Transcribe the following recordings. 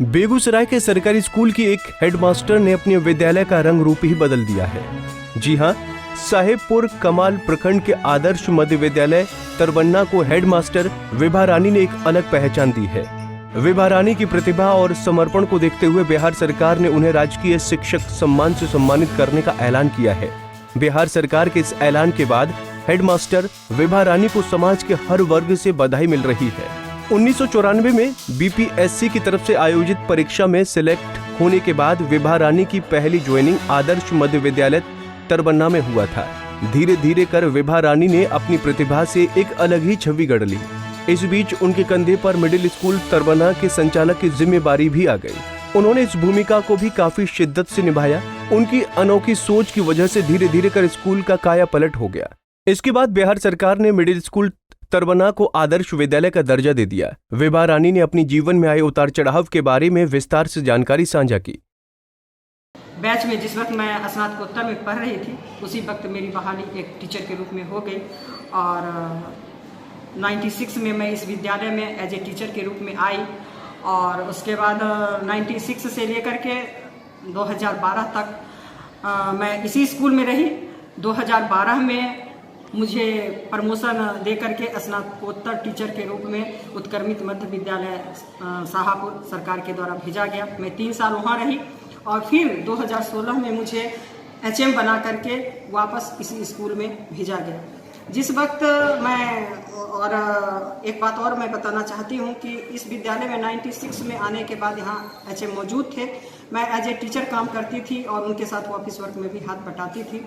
बेगूसराय के सरकारी स्कूल की एक हेडमास्टर ने अपने विद्यालय का रंग रूप ही बदल दिया है। जी हां, साहेबपुर कमाल प्रखंड के आदर्श मध्य विद्यालय तरबन्ना को हेडमास्टर विभा रानी ने एक अलग पहचान दी है। विभा रानी की प्रतिभा और समर्पण को देखते हुए बिहार सरकार ने उन्हें राजकीय शिक्षक सम्मान से सम्मानित करने का ऐलान किया है। बिहार सरकार के इस ऐलान के बाद हेडमास्टर विभा रानी को समाज के हर वर्ग से बधाई मिल रही है। 1994 में बीपीएससी की तरफ से आयोजित परीक्षा में सिलेक्ट होने के बाद विभा रानी की पहली ज्वाइनिंग आदर्श मध्य विद्यालय तरबन्ना में हुआ था। धीरे धीरे कर विभा रानी ने अपनी प्रतिभा से एक अलग ही छवि गढ़ ली। इस बीच उनके कंधे पर मिडिल स्कूल तरबन्ना के संचालक की जिम्मेदारी भी आ गई। उन्होंने इस भूमिका को भी काफी शिद्दत से निभाया। उनकी अनोखी सोच की वजह से धीरे धीरे कर स्कूल का काया पलट हो गया। इसके बाद बिहार सरकार ने मिडिल स्कूल तरबन्ना को आदर्श विद्यालय का दर्जा दे दिया। विभा रानी ने अपनी जीवन में आए उतार चढ़ाव के बारे में विस्तार से जानकारी साझा की। बैच में जिस वक्त मैं स्नातकोत्तर में पढ़ रही थी, उसी वक्त मेरी बहाली एक टीचर के रूप में हो गई और 96 में मैं इस विद्यालय में एज ए टीचर के रूप में आई और उसके बाद 96 से लेकर के 2012 तक मैं इसी स्कूल में रही। 2012 में मुझे प्रमोशन दे करके स्नातकोत्तर टीचर के रूप में उत्क्रमित मध्य विद्यालय शाहपुर सरकार के द्वारा भेजा गया। मैं 3 साल वहाँ रही और फिर 2016 में मुझे एचएम बना करके वापस इसी स्कूल में भेजा गया। जिस वक्त मैं और एक बात और मैं बताना चाहती हूँ कि इस विद्यालय में 96 में आने के बाद यहाँ एचएम मौजूद थे। मैं एज ए टीचर काम करती थी और उनके साथ ऑफिस वर्क में भी हाथ बटाती थी।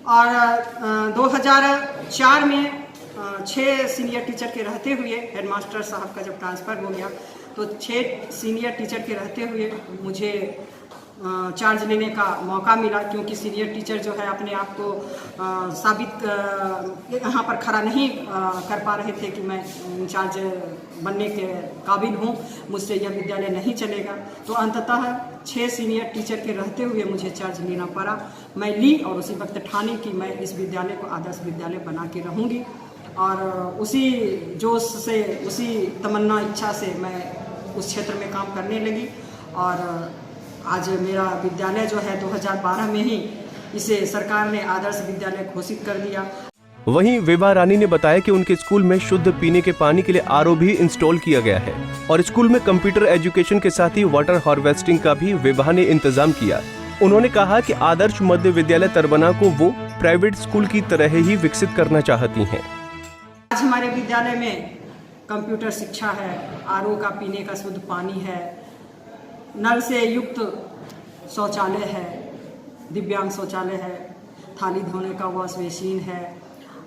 और 2004 में 6 सीनियर टीचर के रहते हुए हेडमास्टर साहब का जब ट्रांसफ़र हो गया तो 6 सीनियर टीचर के रहते हुए मुझे चार्ज लेने का मौका मिला, क्योंकि सीनियर टीचर जो है अपने आप को साबित यहाँ पर खड़ा नहीं कर पा रहे थे कि मैं इंचार्ज बनने के काबिल हूँ, मुझसे यह विद्यालय नहीं चलेगा। तो अंततः 6 सीनियर टीचर के रहते हुए मुझे चार्ज लेना पड़ा। मैं ली और उसी वक्त ठानी कि मैं इस विद्यालय को आदर्श विद्यालय बना के रहूँगी और उसी जोश से, उसी तमन्ना इच्छा से मैं उस क्षेत्र में काम करने लगी और आज मेरा विद्यालय जो है 2012 में ही इसे सरकार ने आदर्श विद्यालय घोषित कर दिया। वहीं विभा रानी ने बताया कि उनके स्कूल में शुद्ध पीने के पानी के लिए आरओ भी इंस्टॉल किया गया है और स्कूल में कंप्यूटर एजुकेशन के साथ ही वाटर हार्वेस्टिंग का भी विभा ने इंतजाम किया। उन्होंने कहा कि आदर्श मध्य विद्यालय तरबन्ना को वो प्राइवेट स्कूल की तरह ही विकसित करना चाहती हैं। आज हमारे विद्यालय में कंप्यूटर शिक्षा है, आरओ का पीने का शुद्ध पानी है, नल से युक्त शौचालय है, दिव्यांग शौचालय है, थाली धोने का वॉश बेसिन है,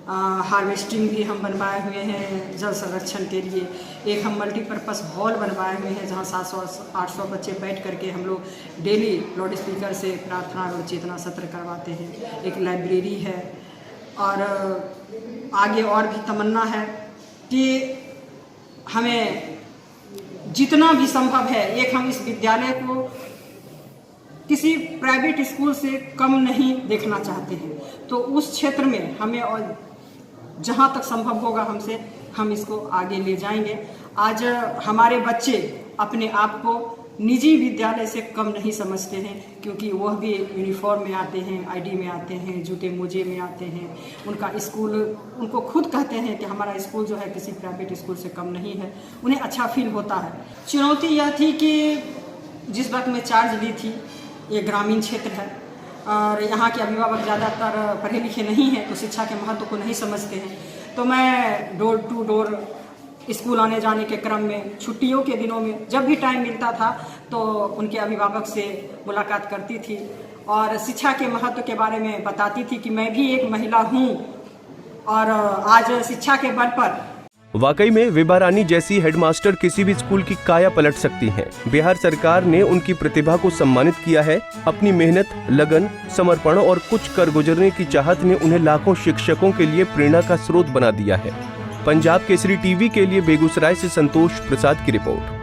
हार्वेस्टिंग भी हम बनवाए हुए हैं जल संरक्षण के लिए। एक हम मल्टीपर्पज़ हॉल बनवाए हुए हैं जहां 700-800 बच्चे बैठ करके हम लोग डेली लाउड स्पीकर से प्रार्थना और चेतना सत्र करवाते हैं। एक लाइब्रेरी है और आगे और भी तमन्ना है कि हमें जितना भी संभव है, एक हम इस विद्यालय को किसी प्राइवेट स्कूल से कम नहीं देखना चाहते हैं। तो उस क्षेत्र में हमें और जहाँ तक संभव होगा हमसे हम इसको आगे ले जाएंगे। आज हमारे बच्चे अपने आप को निजी विद्यालय से कम नहीं समझते हैं, क्योंकि वह भी यूनिफॉर्म में आते हैं, आईडी में आते हैं, जूते मोजे में आते हैं। उनका स्कूल, उनको खुद कहते हैं कि हमारा स्कूल जो है किसी प्राइवेट स्कूल से कम नहीं है। उन्हें अच्छा फील होता है। चुनौती यह थी कि जिस वक्त मैं चार्ज ली थी, ये ग्रामीण क्षेत्र है और यहाँ के अभिभावक ज़्यादातर पढ़े लिखे नहीं हैं, तो शिक्षा के महत्व को नहीं समझते हैं। तो मैं डोर टू डोर स्कूल आने जाने के क्रम में, छुट्टियों के दिनों में जब भी टाइम मिलता था तो उनके अभिभावक से मुलाकात करती थी और शिक्षा के महत्व के बारे में बताती थी कि मैं भी एक महिला हूँ और आज शिक्षा के बल पर। वाकई में विभा रानी जैसी हेडमास्टर किसी भी स्कूल की काया पलट सकती हैं। बिहार सरकार ने उनकी प्रतिभा को सम्मानित किया है। अपनी मेहनत, लगन, समर्पण और कुछ कर गुजरने की चाहत ने उन्हें लाखों शिक्षकों के लिए प्रेरणा का स्रोत बना दिया है। पंजाब केसरी टीवी के लिए बेगूसराय से संतोष प्रसाद की रिपोर्ट।